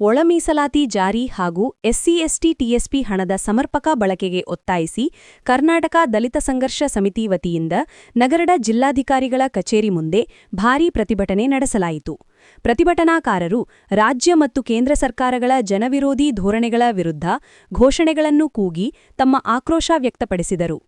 ಒಳ ಮೀಸಲಾತಿ ಜಾರಿ ಹಾಗೂ ಎಸ್ಸಿ/ಎಸ್ಟಿ ಟಿಎಸ್ಪಿ ಹಣದ ಸಮರ್ಪಕ ಬಳಕೆಗೆ ಒತ್ತಾಯಿಸಿ ಕರ್ನಾಟಕ ದಲಿತ ಸಂಘರ್ಷ ಸಮಿತಿ ವತಿಯಿಂದ ನಗರದ ಜಿಲ್ಲಾಧಿಕಾರಿಗಳ ಕಚೇರಿ ಮುಂದೆ ಭಾರೀ ಪ್ರತಿಭಟನೆ ನಡೆಸಲಾಯಿತು. ಪ್ರತಿಭಟನಾಕಾರರು ರಾಜ್ಯ ಮತ್ತು ಕೇಂದ್ರ ಸರ್ಕಾರಗಳ ಜನವಿರೋಧಿ ಧೋರಣೆಗಳ ವಿರುದ್ಧ ಘೋಷಣೆಗಳನ್ನು ಕೂಗಿ ತಮ್ಮ ಆಕ್ರೋಶ ವ್ಯಕ್ತಪಡಿಸಿದರು.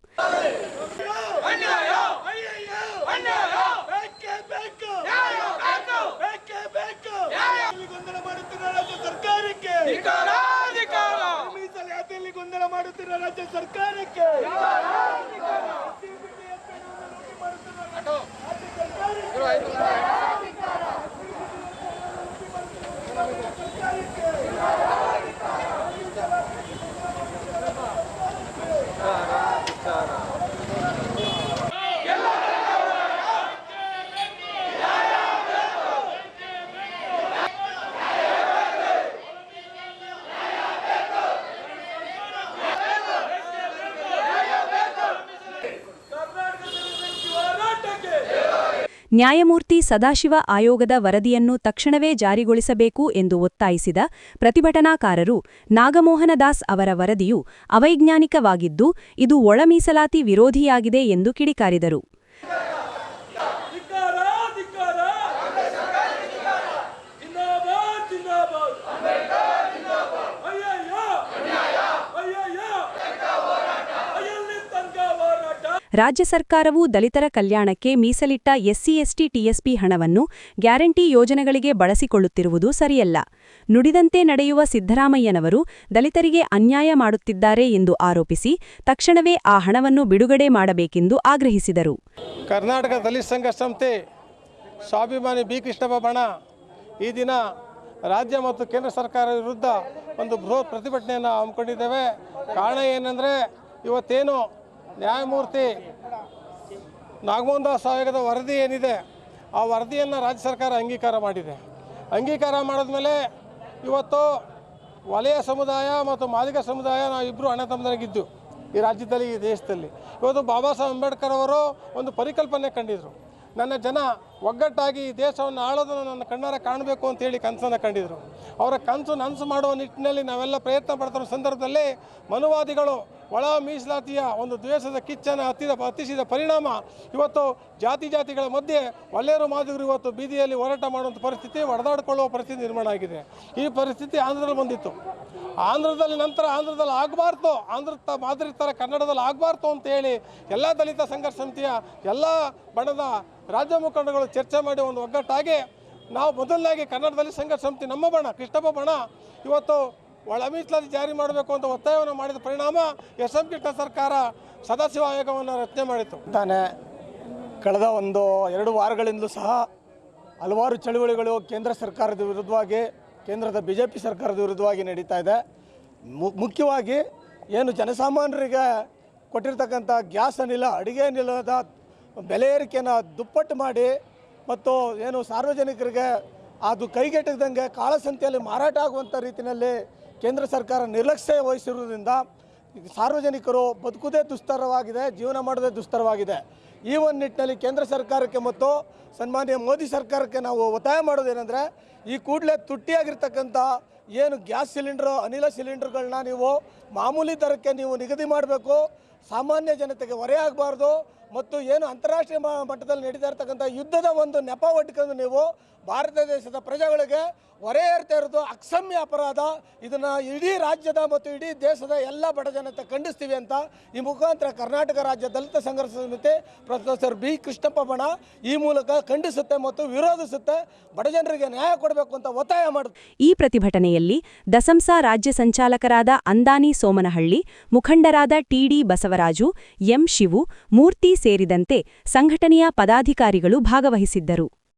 ರಾಜ್ಯ ಸರ್ಕಾರಕ್ಕೆ ನ್ಯಾಯಮೂರ್ತಿ ಸದಾಶಿವ ಆಯೋಗದ ವರದಿಯನ್ನು ತಕ್ಷಣವೇ ಜಾರಿಗೊಳಿಸಬೇಕು ಎಂದು ಒತ್ತಾಯಿಸಿದ ಪ್ರತಿಭಟನಾಕಾರರು ನಾಗಮೋಹನ ದಾಸ್ ಅವರ ವರದಿಯು ಅವೈಜ್ಞಾನಿಕವಾಗಿದ್ದು ಇದು ಒಳ ಮೀಸಲಾತಿ ವಿರೋಧಿಯಾಗಿದೆ ಎಂದು ಕಿಡಿಕಾರಿದರು. ರಾಜ್ಯ ಸರ್ಕಾರವು ದಲಿತರ ಕಲ್ಯಾಣಕ್ಕೆ ಮೀಸಲಿಟ್ಟ ಎಸ್ಸಿ/ಎಸ್ಟಿ ಟಿಎಸ್ಪಿ ಹಣವನ್ನು ಗ್ಯಾರಂಟಿ ಯೋಜನೆಗಳಿಗೆ ಬಳಸಿಕೊಳ್ಳುತ್ತಿರುವುದು ಸರಿಯಲ್ಲ. ನುಡಿದಂತೆ ನಡೆಯುವ ಸಿದ್ದರಾಮಯ್ಯನವರು ದಲಿತರಿಗೆ ಅನ್ಯಾಯ ಮಾಡುತ್ತಿದ್ದಾರೆ ಎಂದು ಆರೋಪಿಸಿ ತಕ್ಷಣವೇ ಆ ಹಣವನ್ನು ಬಿಡುಗಡೆ ಮಾಡಬೇಕೆಂದು ಆಗ್ರಹಿಸಿದರು. ಕರ್ನಾಟಕ ದಲಿತ ಸಂಘರ್ಷ ಸಮಿತಿ ಸ್ವಾಭಿಮಾನಿ ಬಿ ಕೃಷ್ಣಪ್ಪ ಬಣ ಈ ದಿನ ರಾಜ್ಯ ಮತ್ತು ಕೇಂದ್ರ ಸರ್ಕಾರ ವಿರುದ್ಧ ಒಂದು ಬೃಹತ್ ಪ್ರತಿಭಟನೆಯನ್ನು ಹಮ್ಮಿಕೊಂಡಿದ್ದೇವೆ. ಕಾರಣ ಏನಂದರೆ ಇವತ್ತೇನು ನ್ಯಾಯಮೂರ್ತಿ ನಾಗಮೋಹನ್ ದಾಸ್ ಆಯೋಗದ ವರದಿ ಏನಿದೆ ಆ ವರದಿಯನ್ನು ರಾಜ್ಯ ಸರ್ಕಾರ ಅಂಗೀಕಾರ ಮಾಡಿದೆ. ಅಂಗೀಕಾರ ಮಾಡಿದ್ಮೇಲೆ ಇವತ್ತು ವಲಯ ಸಮುದಾಯ ಮತ್ತು ಮಾದಿಗ ಸಮುದಾಯ ನಾವು ಇಬ್ಬರು ಅಣ್ಣ ತಮ್ಮನಾಗಿದ್ದು ಈ ರಾಜ್ಯದಲ್ಲಿ ಈ ದೇಶದಲ್ಲಿ. ಇವತ್ತು ಬಾಬಾ ಸಾಹೇಬ್ ಅಂಬೇಡ್ಕರ್ ಅವರು ಒಂದು ಪರಿಕಲ್ಪನೆ ಕಂಡಿದ್ರು. ನನ್ನ ಜನ ಒಗ್ಗಟ್ಟಾಗಿ ಈ ದೇಶವನ್ನು ಆಳೋದನ್ನು ನನ್ನ ಕಣ್ಣಾರೆ ಕಾಣಬೇಕು ಅಂತೇಳಿ ಕನಸನ್ನು ಕಂಡಿದ್ರು. ಅವರ ಕನಸು ಮಾಡುವ ನಿಟ್ಟಿನಲ್ಲಿ ನಾವೆಲ್ಲ ಪ್ರಯತ್ನ ಪಡ್ತಿರೋ ಸಂದರ್ಭದಲ್ಲಿ ಮನುವಾದಿಗಳು ಒಳ ಮೀಸಲಾತಿಯ ಒಂದು ದ್ವೇಷದ ಕಿಚ್ಚನ್ನು ಹತ್ತಿಸಿದ ಪರಿಣಾಮ ಇವತ್ತು ಜಾತಿಗಳ ಮಧ್ಯೆ ಒಳ್ಳೆಯರು ಮಾದಿಗರು ಇವತ್ತು ಬೀದಿಯಲ್ಲಿ ಹೋರಾಟ ಮಾಡುವಂಥ ಪರಿಸ್ಥಿತಿ, ಹೊಡೆದಾಡಿಕೊಳ್ಳುವ ಪರಿಸ್ಥಿತಿ ನಿರ್ಮಾಣ ಆಗಿದೆ. ಈ ಪರಿಸ್ಥಿತಿ ಆಂಧ್ರದಲ್ಲಿ ಬಂದಿತ್ತು. ಆಂಧ್ರದಲ್ಲಿ ಆಗಬಾರ್ದು, ಆಂಧ್ರ ಮಾದರಿ ಥರ ಕನ್ನಡದಲ್ಲಿ ಆಗಬಾರ್ದು ಅಂತೇಳಿ ಎಲ್ಲ ದಲಿತ ಸಂಘರ್ಷ ಸಮಿತಿಯ ಎಲ್ಲ ಬಣದ ರಾಜ್ಯ ಮುಖಂಡಗಳು ಚರ್ಚೆ ಮಾಡಿ ಒಂದು ಒಗ್ಗಟ್ಟಾಗಿ ನಾವು ಮೊದಲನಾಗಿ ಕನ್ನಡದಲ್ಲಿ ಸಂಘರ್ಷ ಸಮಿತಿ ನಮ್ಮ ಬಣ ಕೃಷ್ಣಪ್ಪ ಬಣ ಇವತ್ತು ಒಳ ಮೀಸಲಾತಿ ಜಾರಿ ಮಾಡಬೇಕು ಅಂತ ಒತ್ತಾಯವನ್ನು ಮಾಡಿದ ಪರಿಣಾಮ ಎಸ್.ಎಂ. ಕೃಷ್ಣ ಸರ್ಕಾರ ಸದಾಶಿವ ಆಯೋಗವನ್ನು ರಚನೆ ಮಾಡಿತು. ತಾನೇ ಕಳೆದ 1-2 ವಾರಗಳಿಂದಲೂ ಸಹ ಹಲವಾರು ಚಳುವಳಿಗಳು ಕೇಂದ್ರ ಸರ್ಕಾರದ ವಿರುದ್ಧವಾಗಿ, ಕೇಂದ್ರದ BJP ಸರ್ಕಾರದ ವಿರುದ್ಧವಾಗಿ ನಡೀತಾ ಇದೆ. ಮುಖ್ಯವಾಗಿ ಏನು ಜನಸಾಮಾನ್ಯರಿಗೆ ಕೊಟ್ಟಿರ್ತಕ್ಕಂಥ ಗ್ಯಾಸ್ ಅನಿಲ, ಅಡುಗೆ ಅನಿಲದ ಬೆಲೆ ಏರಿಕೆಯನ್ನು ದುಪ್ಪಟ್ಟು ಮಾಡಿ ಮತ್ತು ಏನು ಸಾರ್ವಜನಿಕರಿಗೆ ಅದು ಕೈಗೆಟಕದಂಗೆ ಕಾಳಸಂತೆಯಲ್ಲಿ ಮಾರಾಟ ಆಗುವಂಥ ರೀತಿಯಲ್ಲಿ ಕೇಂದ್ರ ಸರ್ಕಾರ ನಿರ್ಲಕ್ಷ್ಯ ವಹಿಸಿರುವುದರಿಂದ ಸಾರ್ವಜನಿಕರು ಬದುಕುವುದೇ ದುಸ್ತರವಾಗಿದೆ, ಜೀವನ ಮಾಡೋದೇ ದುಸ್ತರವಾಗಿದೆ. ಈ ಒಂದು ನಿಟ್ಟಿನಲ್ಲಿ ಕೇಂದ್ರ ಸರ್ಕಾರಕ್ಕೆ ಮತ್ತು ಸನ್ಮಾನ್ಯ ಮೋದಿ ಸರ್ಕಾರಕ್ಕೆ ನಾವು ಒತ್ತಾಯ ಮಾಡೋದೇನೆಂದರೆ ಈ ಕೂಡಲೇ ತುಟ್ಟಿಯಾಗಿರ್ತಕ್ಕಂಥ ಏನು ಗ್ಯಾಸ್ ಸಿಲಿಂಡ್ರು, ಅನಿಲ ಸಿಲಿಂಡರ್ಗಳನ್ನ ನೀವು ಮಾಮೂಲಿ ದರಕ್ಕೆ ನೀವು ನಿಗದಿ ಮಾಡಬೇಕು. ಸಾಮಾನ್ಯ ಜನತೆಗೆ ಹೊರೆ ಆಗಬಾರ್ದು. ಮತ್ತು ಏನು ಅಂತಾರಾಷ್ಟ್ರೀಯ ಮಟ್ಟದಲ್ಲಿ ನಡೀತಾ ಇರ್ತಕ್ಕಂಥ ಯುದ್ಧದ ಒಂದು ನೆಪ ಒಡ್ಕೊಂಡು ನೀವು ಭಾರತ ದೇಶದ ಪ್ರಜೆಗಳಿಗೆ ಹೊರೆ ಏರ್ತಾ ಇರೋದು ಅಕ್ಷಮ್ಯ ಅಪರಾಧ. ಇದನ್ನು ಇಡೀ ರಾಜ್ಯದ ಮತ್ತು ಇಡೀ ದೇಶದ ಎಲ್ಲ ಬಡ ಜನತೆ ಖಂಡಿಸ್ತೀವಿ ಅಂತ ಈ ಮುಖಾಂತರ ಕರ್ನಾಟಕ ರಾಜ್ಯ ದಲಿತ ಸಂಘರ್ಷ ಸಮಿತಿ ಪ್ರೊಫೆಸರ್ ಬಿ ಕೃಷ್ಣಪ್ಪ ಬಣ ಈ ಮೂಲಕ ಖಂಡಿಸುತ್ತೆ ಮತ್ತು ವಿರೋಧಿಸುತ್ತೆ. ಬಡ ಜನರಿಗೆ ನ್ಯಾಯ ಕೊಡಬೇಕು ಅಂತ ಒತ್ತಾಯ ಮಾಡುತ್ತೆ. ಈ ಪ್ರತಿಭಟನೆಯಲ್ಲಿ ದಸಂಸ ರಾಜ್ಯ ಸಂಚಾಲಕರಾದ ಅಂದಾನಿ ಸೋಮನಹಳ್ಳಿ, ಮುಖಂಡರಾದ ಟಿ.ಡಿ. ಬಸವರಾಜು, ಎಂ. ಶಿವು, ಮೂರ್ತಿ ಸೇರಿದಂತೆ ಸಂಘಟನೆಯ ಪದಾಧಿಕಾರಿಗಳು ಭಾಗವಹಿಸಿದ್ದರು.